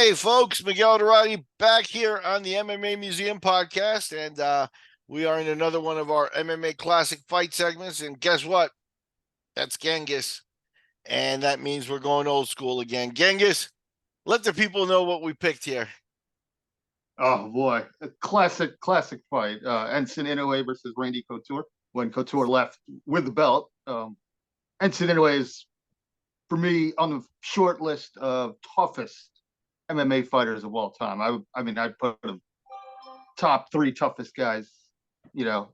Hey, folks, Miguel Dorati back here on the MMA Museum podcast, and we are in another one of our MMA classic fight segments. And guess what? That's Genghis, and that means we're going old school again. Genghis, let the people know what we picked here. Oh boy, a classic fight. Enson Inoue versus Randy Couture when Couture left with the belt. Enson Inoue is, for me, on the short list of toughest MMA fighters of all time. I mean, I'd put him top three toughest guys,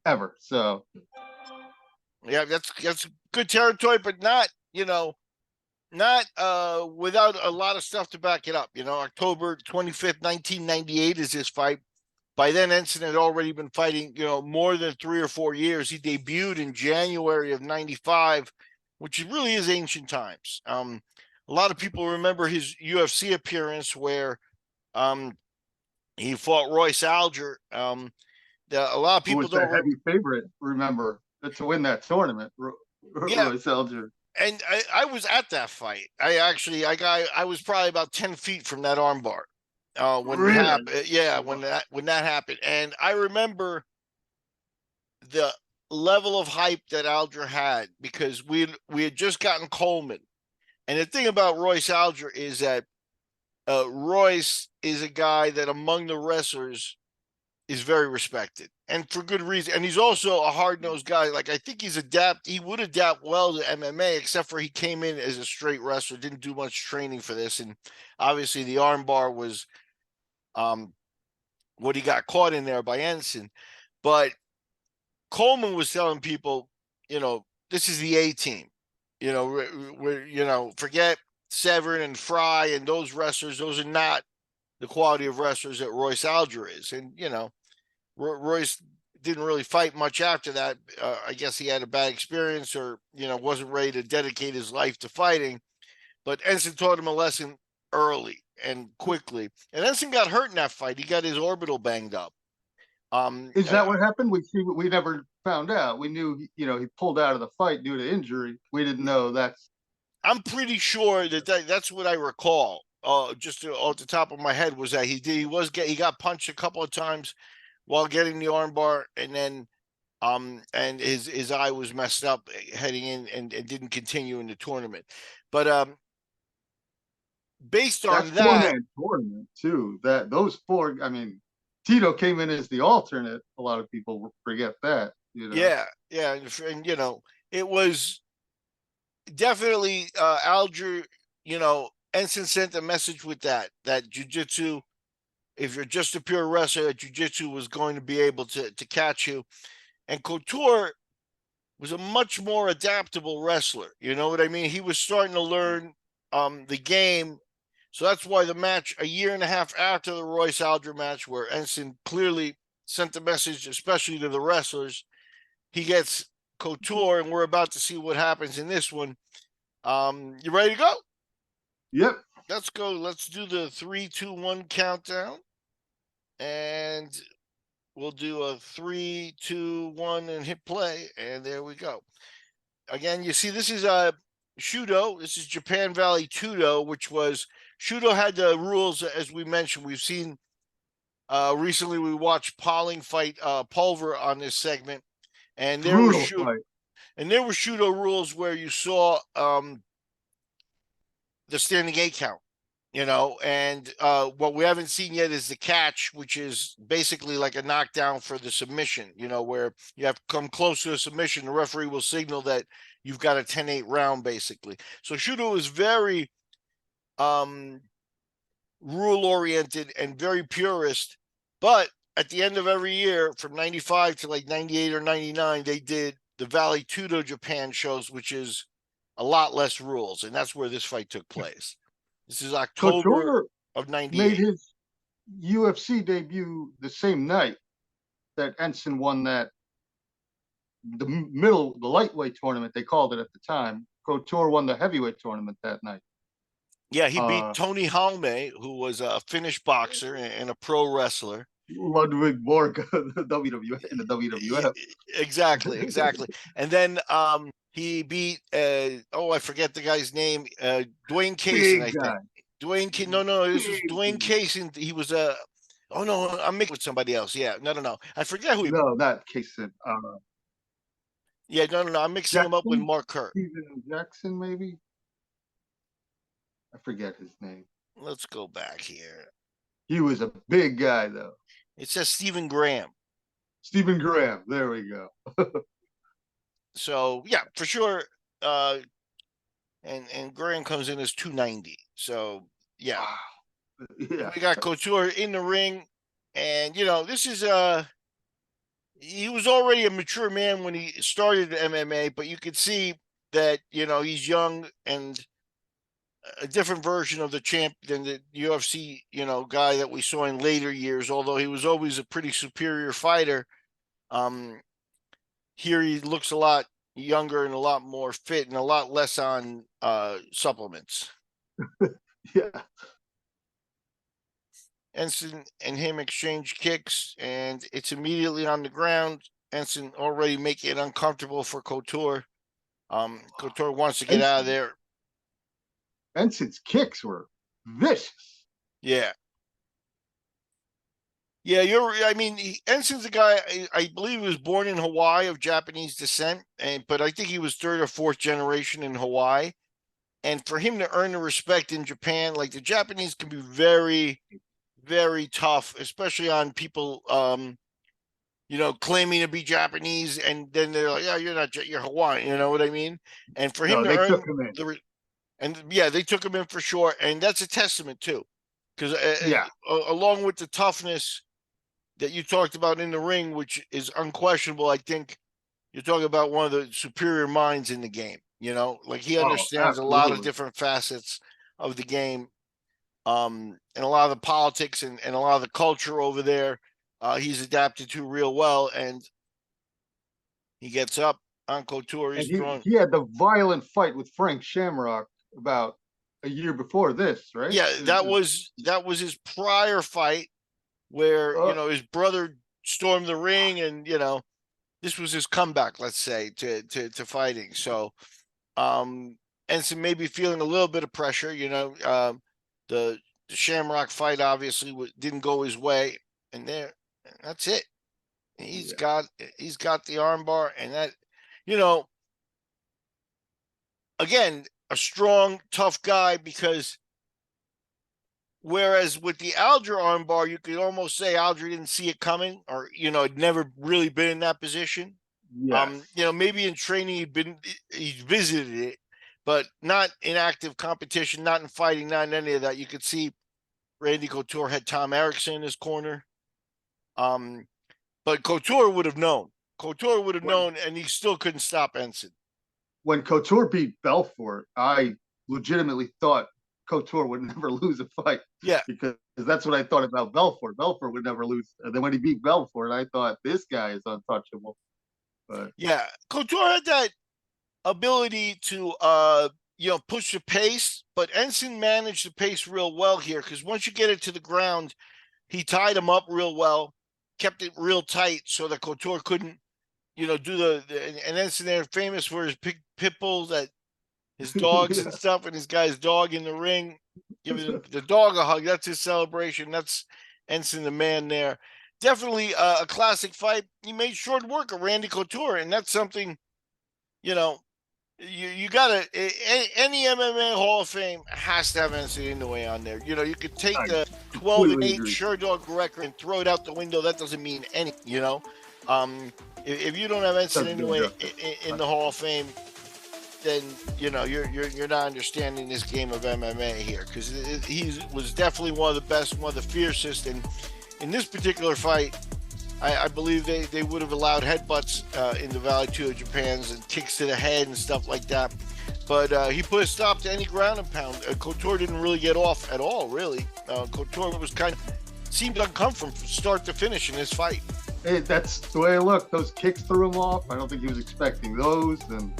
ever. So Yeah, that's good territory, but not without a lot of stuff to back it up. October 25th, 1998 is his fight. By then, Enson had already been fighting, more than 3 or 4 years. He debuted in January of 95, which really is ancient times. A lot of people remember his UFC appearance where he fought Royce Alger. A lot of who people was the don't. heavy favorite? Remember to win that tournament, Yeah, Royce Alger. and I was at that fight. I was probably about 10 feet from that armbar when it Really? happened. Yeah, when that happened, and I remember the level of hype that Alger had because we had just gotten Coleman. And the thing about Royce Alger is that Royce is a guy that among the wrestlers is very respected, and for good reason. And he's also a hard-nosed guy. Like, I think he would adapt well to MMA, except for he came in as a straight wrestler, didn't do much training for this. And obviously the armbar was what he got caught in there by Enson. But Coleman was telling people, this is the A team. Forget Severn and Fry and those wrestlers. Those are not the quality of wrestlers that Royce Alger is. And, Royce didn't really fight much after that. I guess he had a bad experience or, wasn't ready to dedicate his life to fighting. But Enson taught him a lesson early and quickly. And Enson got hurt in that fight. He got his orbital banged up. Is that what happened? We never found out. We knew, he pulled out of the fight due to injury. We didn't know that's. I'm pretty sure that's what I recall. Just off the top of my head was that he got punched a couple of times while getting the armbar, and then and his eye was messed up heading in and didn't continue in the tournament. But based on That that, four-man tournament too. That those four. I mean, Tito came in as the alternate. A lot of people forget that. yeah, and it was definitely Alger. Enson sent a message with that jiu-jitsu. If you're just a pure wrestler, jiu-jitsu was going to be able to catch you. And Couture was a much more adaptable wrestler. You know what I mean? He was starting to learn the game. So that's why the match a year and a half after the Royce Alger match, where Enson clearly sent the message, especially to the wrestlers, he gets Couture, and we're about to see what happens in this one. You ready to go? Yep. Let's go. Let's do the 3, 2, 1 countdown. And we'll do a 3, 2, 1 and hit play. And there we go. Again, you see, this is SHOOTO. This is Japan Vale Tudo, which was SHOOTO had the rules, as we mentioned. We've seen recently we watched Pauling fight Pulver on this segment. And there were SHOOTO rules where you saw the standing 8 count, and what we haven't seen yet is the catch, which is basically like a knockdown for the submission, where you have to come close to a submission. The referee will signal that you've got a 10-8 round, basically. So SHOOTO is very rule-oriented and very purist, but at the end of every year, from 95 to like 98 or 99, they did the Vale Tudo Japan shows, which is a lot less rules, and that's where this fight took place. This is October Couture of 98. Made his UFC debut the same night that Enson won the lightweight tournament, they called it at the time. Couture won the heavyweight tournament that night. Yeah, he beat Tony Halme, who was a Finnish boxer and a pro wrestler. Ludwig Borg, the WWF in the WWF. Exactly. And then he beat I forget the guy's name, Dwayne Kaysen, I think. No, this was Dwayne Big. Case, and he was a. Oh no, I'm mixing with somebody else. Yeah, no. I forget who he. No, not Kaysen. Yeah, no. I'm mixing him up with Jackson, Mark Kurt. Steven Jackson, maybe. I forget his name. Let's go back here. He was a big guy, though. It says Stephen Graham. Stephen Graham. There we go. So yeah, for sure. And Graham comes in as 290. So yeah, Wow. Yeah. we got Couture in the ring, and this is he was already a mature man when he started MMA, but you could see that he's young and a different version of the champ than the UFC guy that we saw in later years. Although he was always a pretty superior fighter, here he looks a lot younger and a lot more fit and a lot less on supplements. Yeah. Enson and him exchange kicks, and it's immediately on the ground. Enson already making it uncomfortable for Couture. Couture wants to get out of there. Enson's kicks were vicious. Yeah. Yeah, Enson's a guy, I believe he was born in Hawaii of Japanese descent, but I think he was third or fourth generation in Hawaii. And for him to earn the respect in Japan, like the Japanese can be very, very tough, especially on people, claiming to be Japanese, and then they're like, "Yeah, you're not, you're Hawaiian." You know what I mean? And for him to earn they took him in for sure, and that's a testament too, because along with the toughness that you talked about in the ring, which is unquestionable, I think you're talking about one of the superior minds in the game. Like he understands a lot of different facets of the game, and a lot of the politics and a lot of the culture over there. He's adapted to real well, and he gets up on Couture. He had the violent fight with Frank Shamrock about a year before this, right? Yeah, that was his prior fight where his brother stormed the ring, and this was his comeback, let's say, to fighting. So Enson may be feeling a little bit of pressure. The Shamrock fight obviously didn't go his way, and that's it. He's got the armbar, and that again, a strong, tough guy, because whereas with the Alger armbar, you could almost say Alger didn't see it coming, or had never really been in that position. Yes. Maybe in training he visited it, but not in active competition, not in fighting, not in any of that. You could see Randy Couture had Tom Erickson in his corner. But Couture would have known. And he still couldn't stop Enson. When Couture beat Belfort, I legitimately thought Couture would never lose a fight. Yeah. Because that's what I thought about Belfort. Belfort would never lose. And then when he beat Belfort, I thought this guy is untouchable. But yeah, Couture had that ability to push the pace, but Enson managed the pace real well here, because once you get it to the ground, he tied him up real well, kept it real tight so that Couture couldn't, do and Enson there famous for his pit bulls, that his dogs and stuff, and his guy's dog in the ring, giving the dog a hug. That's his celebration. That's Enson, the man there. Definitely a classic fight. He made short work of Randy Couture, and that's something, you gotta, any MMA Hall of Fame has to have Enson Inoue on there. You could take the 12-8 Sherdog record and throw it out the window. That doesn't mean anything, if you don't have Enson Inoue in the Hall of Fame, then you're not understanding this game of MMA here, because he was definitely one of the best, one of the fiercest, and in this particular fight, I believe they would have allowed headbutts in the Vale Tudo Japans and kicks to the head and stuff like that. But he put a stop to any ground and pound. Couture didn't really get off at all, really. Couture seemed uncomfortable from start to finish in this fight. Hey, that's the way it looked. Those kicks threw him off. I don't think he was expecting those. And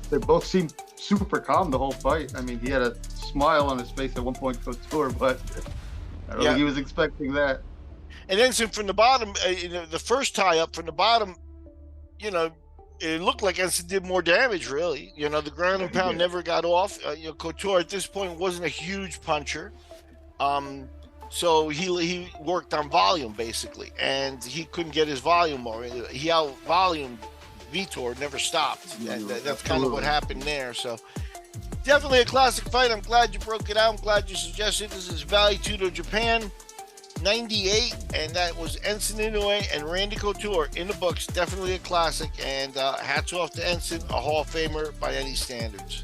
they both seemed super calm the whole fight. He had a smile on his face at one point, Couture, but I don't think he was expecting that. And then from the bottom, the first tie up from the bottom, it looked like Enson did more damage, really. You know, the ground and pound never got off. You know, Couture at this point wasn't a huge puncher. So he worked on volume basically, and he couldn't get his volume more. He out volume Vitor, never stopped, and that's kind of what happened there. So definitely a classic fight. I'm glad you broke it out. I'm glad you suggested. This is Vale Tudo Japan, 98, and that was Enson Inoue and Randy Couture in the books. Definitely a classic, and hats off to Enson, a Hall of Famer by any standards.